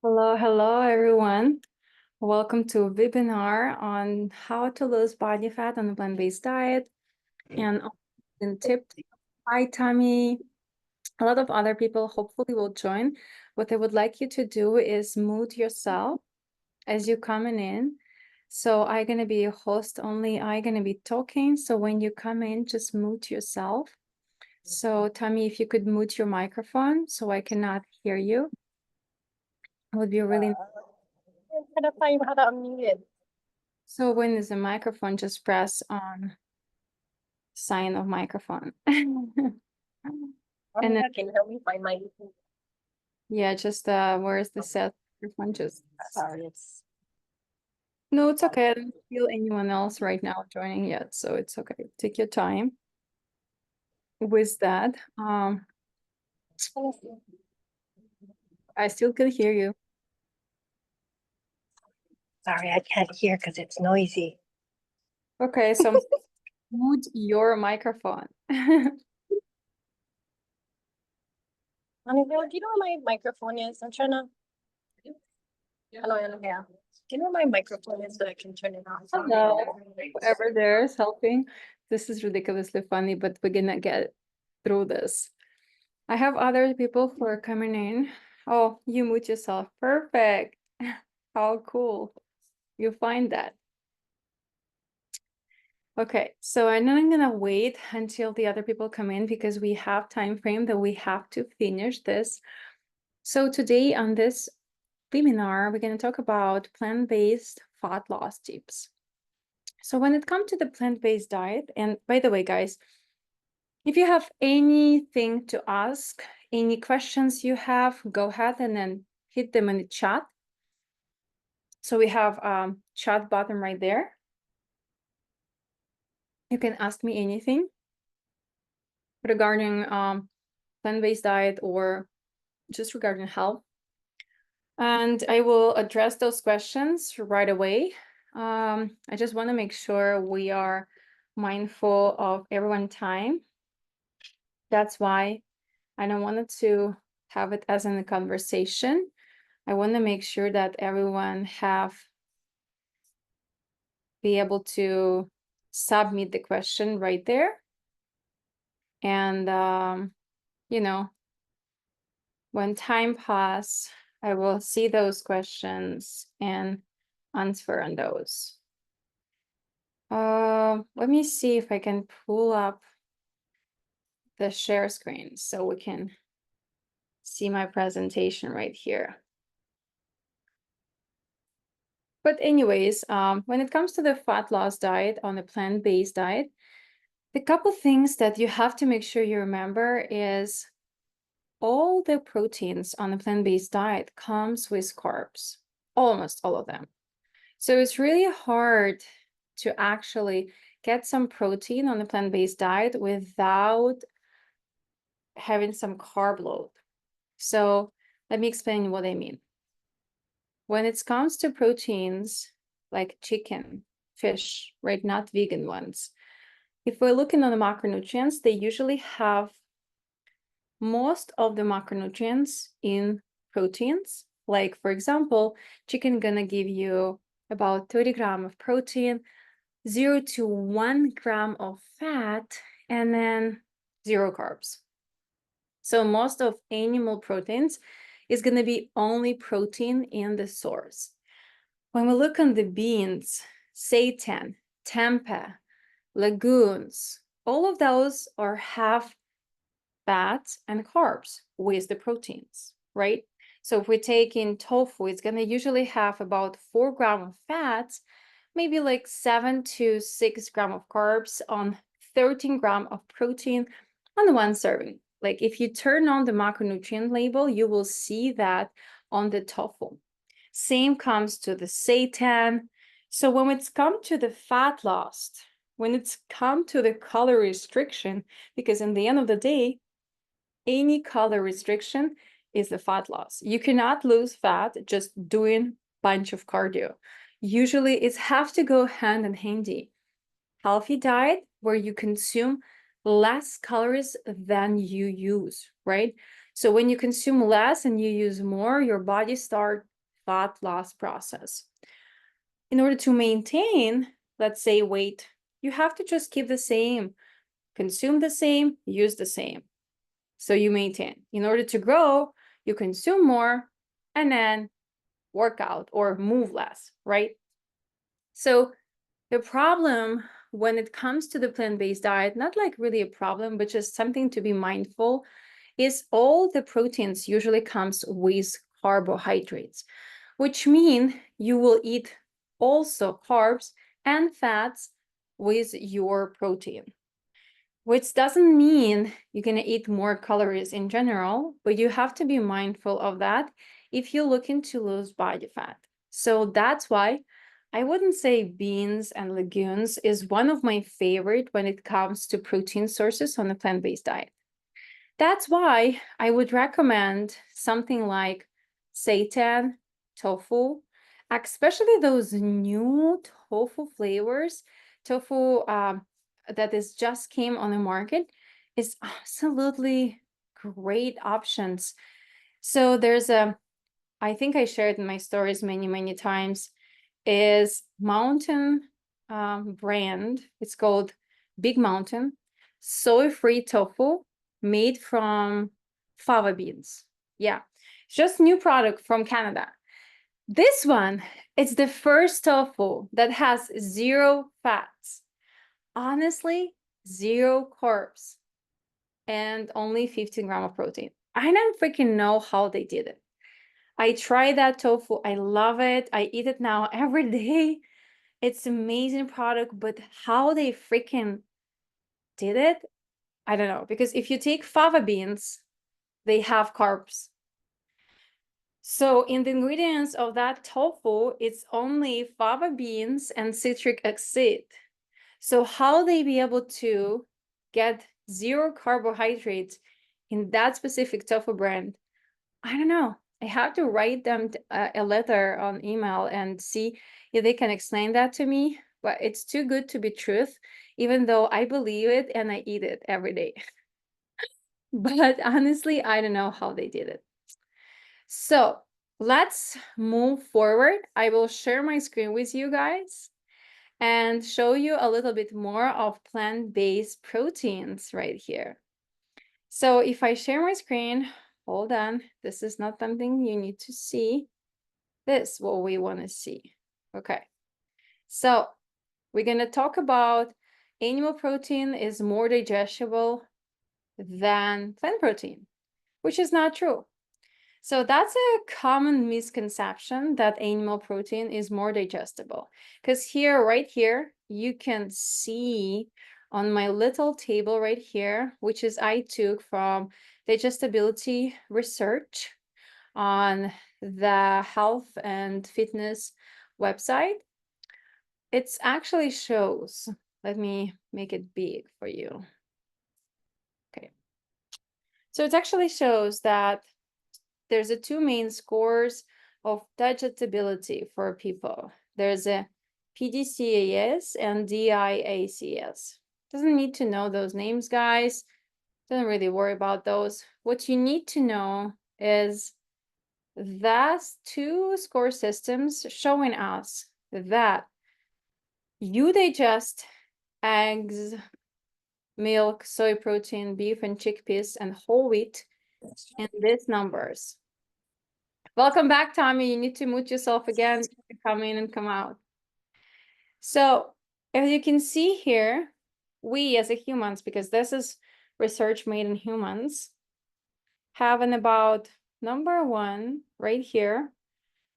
Hello, everyone. Welcome to a webinar on how to lose body fat on a plant-based diet and tips. Hi, Tammy. A lot of other people hopefully will join. What I would like you to do is mute yourself as you coming in. So I'm gonna be a host only. I'm gonna be talking. So when you come in, just mute yourself. So Tammy, if you could mute your microphone so I cannot hear you, it would be really. I'm trying to find how to unmute it. So when is the microphone, just press on sign of microphone. And then, Can you help me find my? yeah, just where's the set microphone? Just Sorry, it's no, it's okay. I don't feel anyone else right now joining yet, so it's okay. Take your time with that. I still can hear you. sorry, I can't hear because it's noisy. Okay, so mute your microphone. Annabelle, do you know where my microphone is? I'm trying to. Hello, Annabelle. Do you know where my microphone is so I can turn it off? Hello, whoever there is helping. This is ridiculously funny, but we're gonna get through this. I have other people who are coming in. Oh, you mute yourself. Perfect. How cool. You find that. Okay, so I'm not gonna wait until the other people come in because we have time frame that we have to finish this. So today on this webinar, we're gonna talk about plant-based fat loss tips. So when it comes to the plant-based diet, and by the way, guys, if you have anything to ask, any questions you have, go ahead and then hit them in the chat. So we have chat button right there. You can ask me anything regarding plant-based diet or just regarding health. And I will address those questions right away. I just want to make sure we are mindful of everyone's time. That's why I don't want it to have it as in a conversation. I want to make sure that everyone be able to submit the question right there. And, you know, when time pass, I will see those questions and answer on those. Let me see if I can pull up the share screen so we can see my presentation right here. But anyways, when it comes to the fat loss diet on a plant-based diet, the couple things that you have to make sure you remember is all the proteins on a plant-based diet comes with carbs, almost all of them. So it's really hard to actually get some protein on a plant-based diet without having some carb load. So let me explain what I mean. When it comes to proteins like chicken, fish, right, not vegan ones, if we're looking at the macronutrients, they usually have most of the macronutrients in proteins. Like, for example, chicken gonna give you about 30 grams of protein, 0 to 1 gram of fat, and then 0 carbs. So most of animal proteins is going to be only protein in the source. When we look on the beans, seitan, tempeh, legumes, all of those are have fats and carbs with the proteins, right? So if we take in tofu, it's going to usually have about 4 grams of fats, maybe like 7 to 6 grams of carbs on 13 grams of protein on one serving. Like if you turn on the macronutrient label, you will see that on the tofu. Same comes to the seitan. So when it's come to the fat loss, when it's come to the calorie restriction, because in the end of the day, any calorie restriction is the fat loss. You cannot lose fat just doing bunch of cardio. Usually it's have to go hand in handy. Healthy diet where you consume less calories than you use, right? So when you consume less and you use more, your body starts fat loss process. In order to maintain, let's say, weight, you have to just keep the same, consume the same, use the same. So you maintain. In order to grow, you consume more and then work out or move less, right? So the problem when it comes to the plant-based diet, not like really a problem, but just something to be mindful, is all the proteins usually comes with carbohydrates, which mean you will eat also carbs and fats with your protein, which doesn't mean you're going to eat more calories in general, but you have to be mindful of that if you're looking to lose body fat. So that's why I wouldn't say beans and legumes is one of my favorite when it comes to protein sources on a plant-based diet. That's why I would recommend something like seitan, tofu, especially those new tofu flavors. Tofu that is just came on the market is absolutely great options. So there's I think I shared in my stories many times, is mountain brand. It's called Big Mountain soy-free tofu made from fava beans. Yeah, it's just new product from Canada. This one, it's the first tofu that has zero fats. Honestly, zero carbs and only 15 grams of protein. I don't freaking know how they did it. I tried that tofu. I love it. I eat it now every day. It's amazing product, but how they freaking did it, I don't know. Because if you take fava beans, they have carbs. So in the ingredients of that tofu, it's only fava beans and citric acid. So how they be able to get zero carbohydrates in that specific tofu brand, I don't know. I have to write them a letter on email and see if they can explain that to me. But it's too good to be truth, even though I believe it and I eat it every day. But honestly, I don't know how they did it. So let's move forward. I will share my screen with you guys and show you a little bit more of plant-based proteins right here. So if I share my screen, hold on, this is not something you need to see. This is what we want to see. Okay, so we're going to talk about animal protein is more digestible than plant protein, which is not true. So that's a common misconception that animal protein is more digestible. Because here, right here, you can see on my little table right here, which is I took from digestibility research on the health and fitness website. It actually shows, let me make it big for you. Okay. So it actually shows that there's a two main scores of digestibility for people. There's a PDCAS and DIACS. Doesn't need to know those names, guys. Don't really worry about those. What you need to know is that's two score systems showing us that you digest eggs, milk, soy protein, beef, and chickpeas, and whole wheat in these numbers. Welcome back, Tommy. You need to mute yourself again to come in and come out. So as you can see here, we as a humans, because this is research made in humans, have an about number one right here,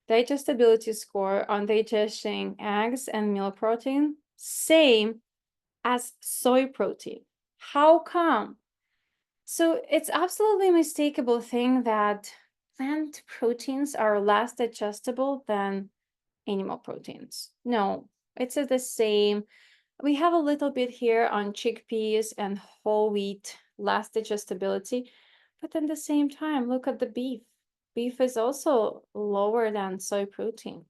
digestibility score on digesting eggs and milk protein, same as soy protein. How come? So it's absolutely mistakable thing that plant proteins are less digestible than animal proteins. No, it's the same. We have a little bit here on chickpeas and whole wheat, less digestibility, but at the same time, look at the beef. Beef is also lower than soy protein.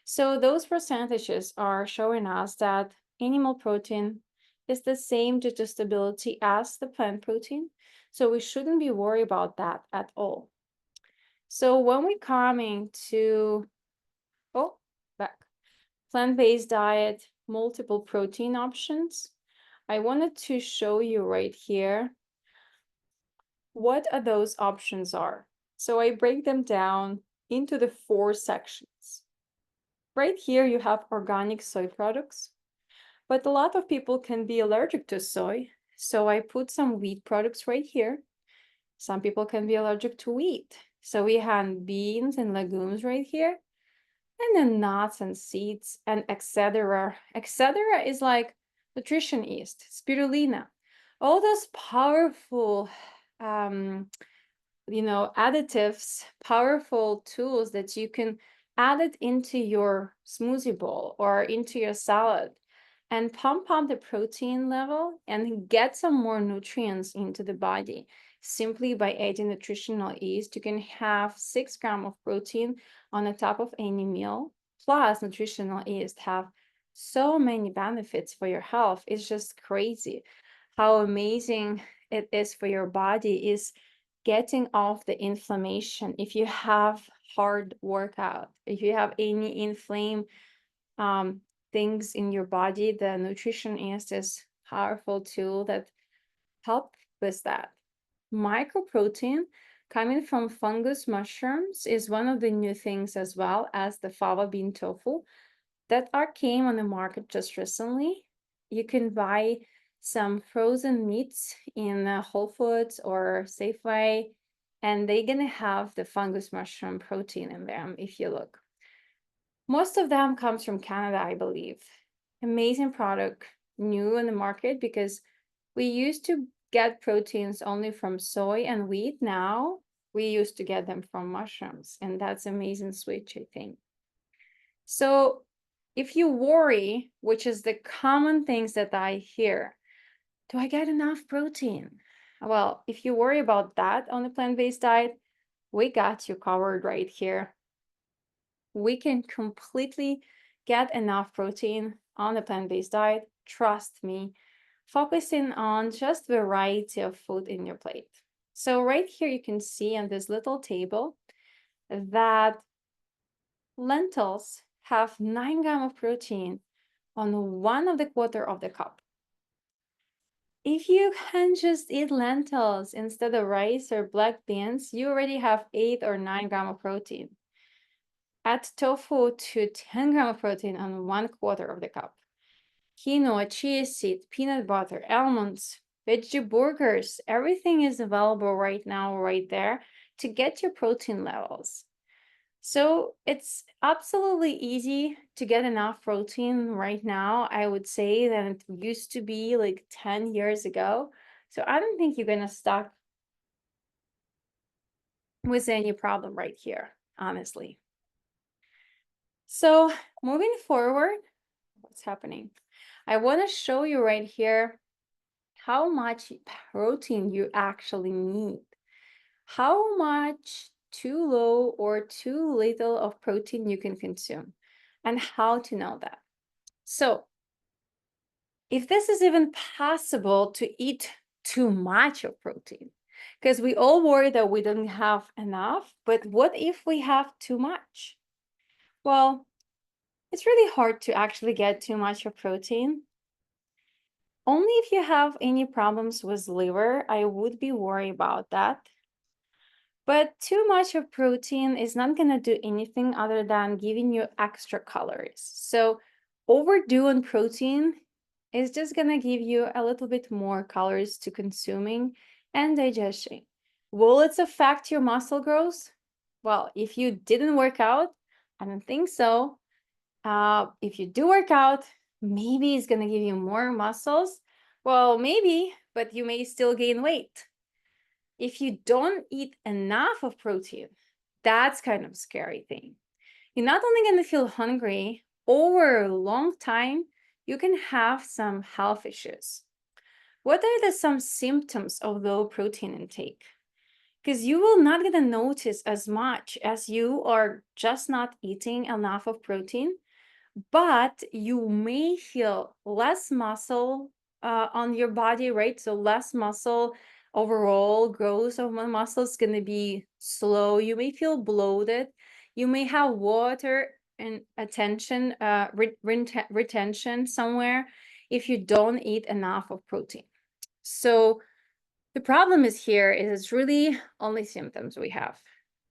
So those percentages are showing us that animal protein is the same digestibility as the plant protein, so we shouldn't be worried about that at all. So when we're coming to, oh, back, plant-based diet, multiple protein options, I wanted to show you right here what are those options are. So I break them down into the 4 sections. Right here, you have organic soy products, but a lot of people can be allergic to soy. So I put some wheat products right here. Some people can be allergic to wheat. So we have beans and legumes right here, and then nuts and seeds and etc. Etc. is like nutrition yeast, spirulina, all those powerful um, additives, powerful tools that you can add it into your smoothie bowl or into your salad and pump up the protein level and get some more nutrients into the body. Simply by adding nutritional yeast, you can have 6 grams of protein on the top of any meal. Plus, nutritional yeast have so many benefits for your health. It's just crazy how amazing it is for your body. Is getting off the inflammation. If you have hard workout, if you have any inflamed things in your body, the nutrition is this powerful tool that help with that. Microprotein coming from fungus mushrooms is one of the new things, as well as the fava bean tofu that are came on the market just recently. You can buy some frozen meats in Whole Foods or Safeway, and they're gonna have the fungus mushroom protein in them if you look. Most of them comes from Canada, I believe. Amazing product, new in the market, because we used to get proteins only from soy and wheat. Now we used to get them from mushrooms, and that's amazing switch, I think. So if you worry, which is the common things that I hear, do I get enough protein? Well, if you worry about that on a plant-based diet, we got you covered right here. We can completely get enough protein on a plant-based diet. Trust me, focusing on just variety of food in your plate. So right here, you can see on this little table that lentils have 9 grams of protein on 1 of the cup. If you can just eat lentils instead of rice or black beans, you already have 8 or 9 grams of protein. Add tofu to 10 grams of protein on 1/4 of the cup. Quinoa, chia seed, peanut butter, almonds, veggie burgers, everything is available right now, right there to get your protein levels. So it's absolutely easy to get enough protein right now. I would say that it used to be like 10 years ago. So I don't think you're gonna stuck with any problem right here, honestly. So moving forward, what's happening? I want to show you right here how much protein you actually need. How much too low or too little of protein you can consume, and how to know that. So, if this is even possible to eat too much of protein, because we all worry that we don't have enough, but what if we have too much? Well, it's really hard to actually get too much of protein. Only if you have any problems with liver, I would be worried about that. But too much of protein is not going to do anything other than giving you extra calories. So overdo on protein is just going to give you a little bit more calories to consuming and digestion. Will it affect your muscle growth? Well, if you didn't work out, I don't think so. If you do work out, maybe it's going to give you more muscles. Well, maybe, but you may still gain weight. If you don't eat enough of protein, that's kind of scary thing. You're not only going to feel hungry, over a long time, you can have some health issues. What are some symptoms of low protein intake? Because you will not going to notice as much as you are just not eating enough of protein, but you may feel less muscle on your body, right? So less muscle overall, growth of my muscle is going to be slow. You may feel bloated. You may have water and retention somewhere if you don't eat enough of protein. So the problem is here is it's really only symptoms we have.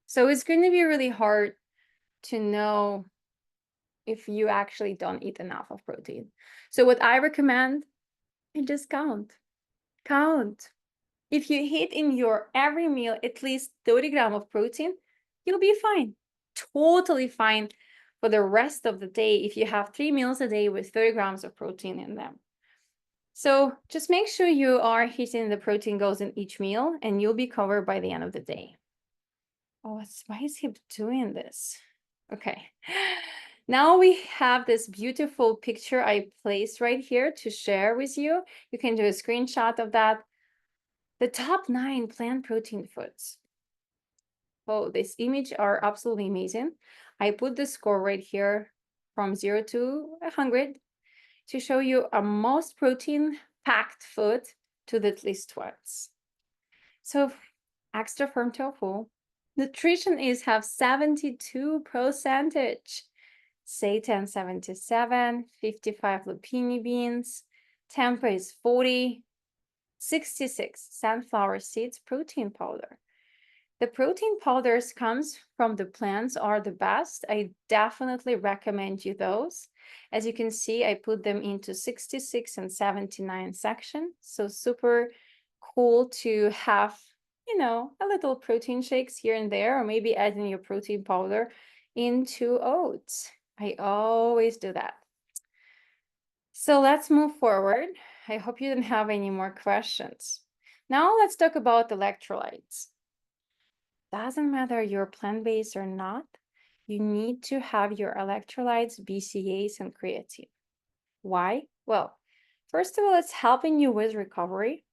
So it's going to be really hard to know if you actually don't eat enough of protein. So what I recommend is just count. If you hit in your every meal at least 30 grams of protein, you'll be fine. Totally fine for the rest of the day if you have 3 meals a day with 30 grams of protein in them. So just make sure you are hitting the protein goals in each meal and you'll be covered by the end of the day. Oh, why is he doing this? Okay. Now we have this beautiful picture I placed right here to share with you. You can do a screenshot of that. The top 9 plant protein foods. Oh, this image are absolutely amazing. I put the score right here from 0 to 100 to show you a most protein packed food to the least ones. So extra firm tofu. Nutrition is have 72%. Seitan 77, 55 lupini beans, tempeh is 40, 66 sunflower seeds protein powder. The protein powders comes from the plants are the best. I definitely recommend you those. As you can see, I put them into 66 and 79 section. So super cool to have, a little protein shakes here and there, or maybe adding your protein powder into oats. I always do that. So let's move forward. I hope you didn't have any more questions. Now let's talk about electrolytes. Doesn't matter you're plant-based or not, you need to have your electrolytes, BCAAs, and creatine. Why? Well, first of all, it's helping you with recovery.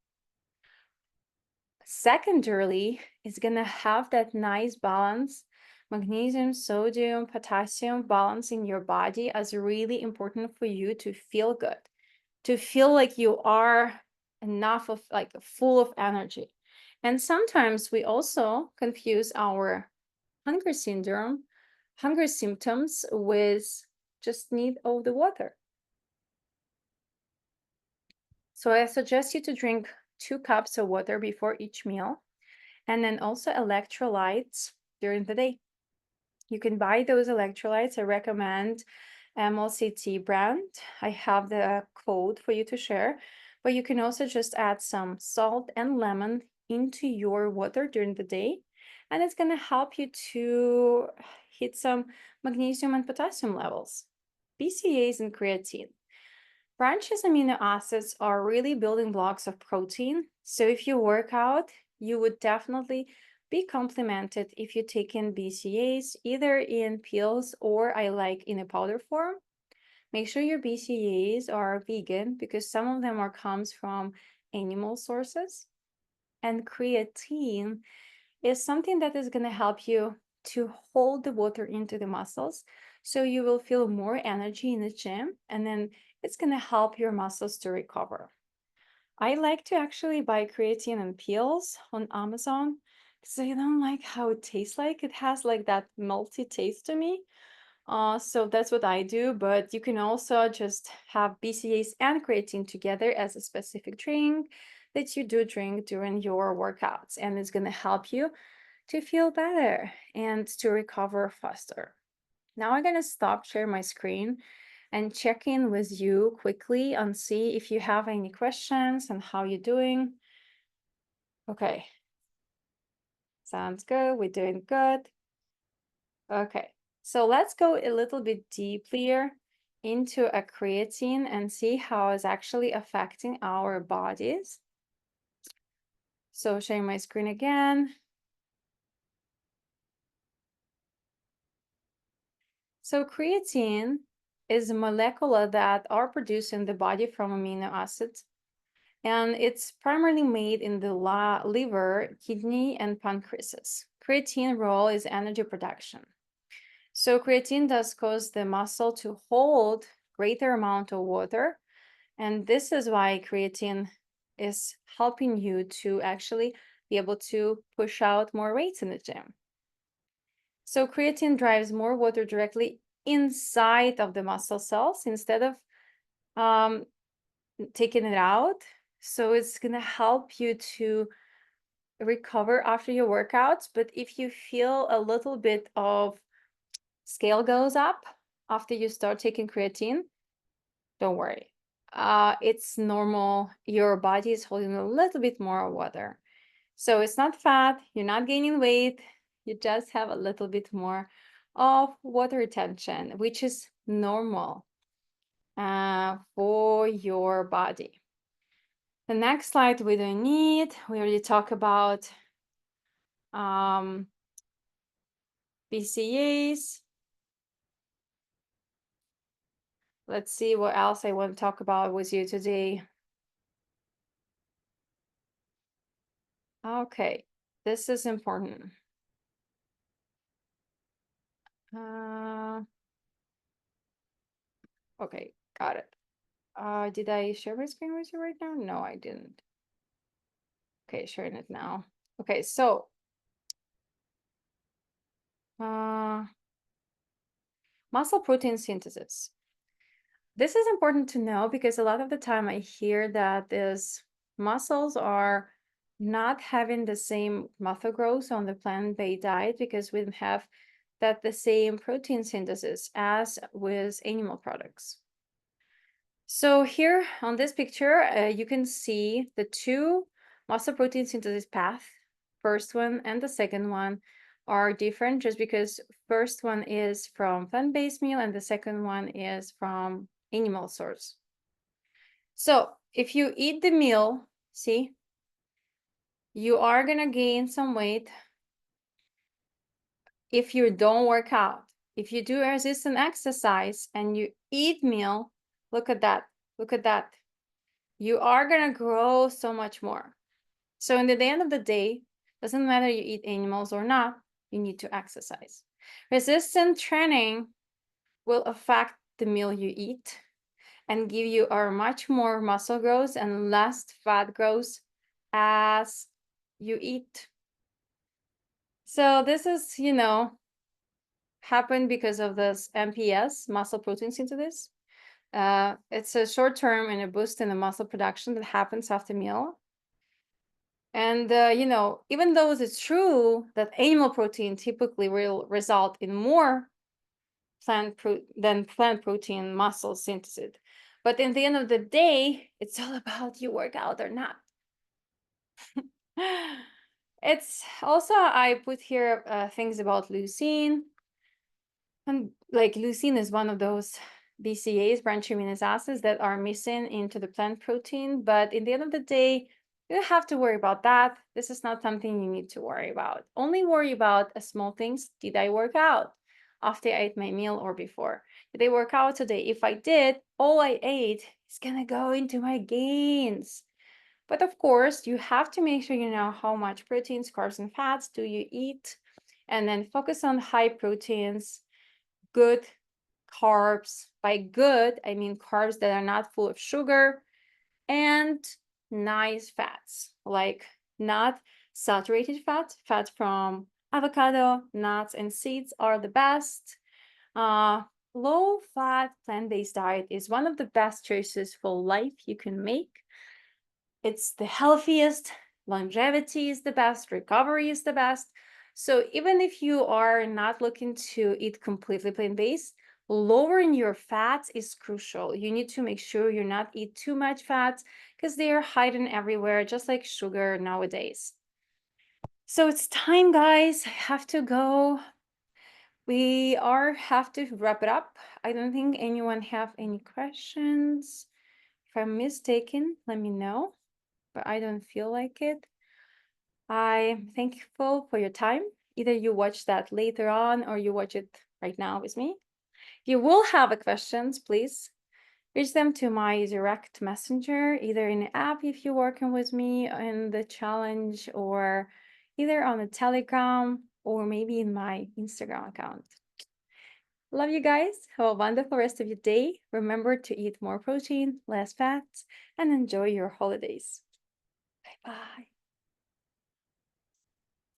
Secondarily, it's going to have that nice balance, magnesium, sodium, potassium balance in your body as really important for you to feel good, to feel like you are enough of like full of energy. And sometimes we also confuse our hunger symptoms with just need of the water. So I suggest you to drink 2 cups of water before each meal, and then also electrolytes during the day. You can buy those electrolytes. I recommend MLCT brand. I have the code for you to share, but you can also just add some salt and lemon into your water during the day, and it's going to help you to hit some magnesium and potassium levels, BCAAs and creatine. Branches amino acids are really building blocks of protein. So if you work out, you would definitely be complemented if you take in BCAAs, either in pills or I like in a powder form. Make sure your BCAAs are vegan because some of them comes from animal sources. And creatine is something that is going to help you to hold the water into the muscles. So you will feel more energy in the gym, and then it's going to help your muscles to recover. I like to actually buy creatine and pills on Amazon because I don't like how it tastes like. It has like that malty taste to me. So that's what I do, but you can also just have BCAAs and creatine together as a specific drink that you do drink during your workouts, and it's going to help you to feel better and to recover faster. Now I'm going to stop sharing my screen and check in with you quickly and see if you have any questions and how you're doing. Okay. Sounds good. We're doing good. Okay. So let's go a little bit deeper into a creatine and see how it's actually affecting our bodies. So sharing my screen again. So creatine is a molecule that are produced in the body from amino acids, and it's primarily made in the liver, kidney, and pancreas. Creatine role is energy production. So creatine does cause the muscle to hold greater amount of water, And this is why creatine is helping you to actually be able to push out more weights in the gym. So creatine drives more water directly inside of the muscle cells instead of um, taking it out. So it's going to help you to recover after your workouts. But if you feel a little bit of scale goes up after you start taking creatine, don't worry. It's normal. Your body is holding a little bit more water. So it's not fat, you're not gaining weight, you just have a little bit more of water retention, which is normal for your body. The next slide we don't need. We already talked about BCAs. Let's see what else I want to talk about with you today. Okay, this is important. Okay, got it. Did I share my screen with you right now? No, I didn't. Okay, sharing it now. Okay, so muscle protein synthesis. This is important to know because a lot of the time I hear that these muscles are not having the same muscle growth on the plant-based diet because we don't have that the same protein synthesis as with animal products. So here on this picture, you can see the two muscle protein synthesis path. First one and the second one are different just because first one is from plant-based meal and the second one is from animal source. So if you eat the meal, see, you are gonna gain some weight if you don't work out. If you do resistance exercise and you eat meal, look at that, look at that. You are gonna grow so much more. So in the end of the day, doesn't matter you eat animals or not, you need to exercise. Resistant training will affect the meal you eat and give you a much more muscle growth and less fat growth as you eat. So this is, happened because of this MPS, muscle protein synthesis. It's a short term and a boost in the muscle production that happens after meal. And, even though it's true that animal protein typically will result in more than plant protein muscle synthesis, but in the end of the day, it's all about you work out or not. It's also, I put here things about leucine. And like leucine is one of those BCAs, branch amino acids, that are missing into the plant protein. But in the end of the day, you don't have to worry about that. This is not something you need to worry about. Only worry about small things. Did I work out after I ate my meal or before? Did I work out today? If I did, all I ate is gonna go into my gains. But of course, you have to make sure you know how much proteins, carbs, and fats do you eat, and then focus on high proteins, good carbs. By good, I mean carbs that are not full of sugar, and nice fats, like not saturated fat. Fat from avocado, nuts, and seeds are the best. Low fat plant-based diet is one of the best choices for life you can make. It's the healthiest, longevity is the best, recovery is the best. So even if you are not looking to eat completely plant-based, lowering your fats is crucial. You need to make sure you're not eat too much fats because they are hiding everywhere, just like sugar nowadays. So it's time, guys. I have to go. We have to wrap it up. I don't think anyone have any questions. If I'm mistaken, let me know, but I don't feel like it. I'm thankful for your time. Either you watch that later on or you watch it right now with me. If you will have a questions, please reach them to my direct messenger, either in the app if you're working with me in the challenge, or either on the Telegram or maybe in my Instagram account. Love you guys. Have a wonderful rest of your day. Remember to eat more protein, less fats, and enjoy your holidays. Bye bye.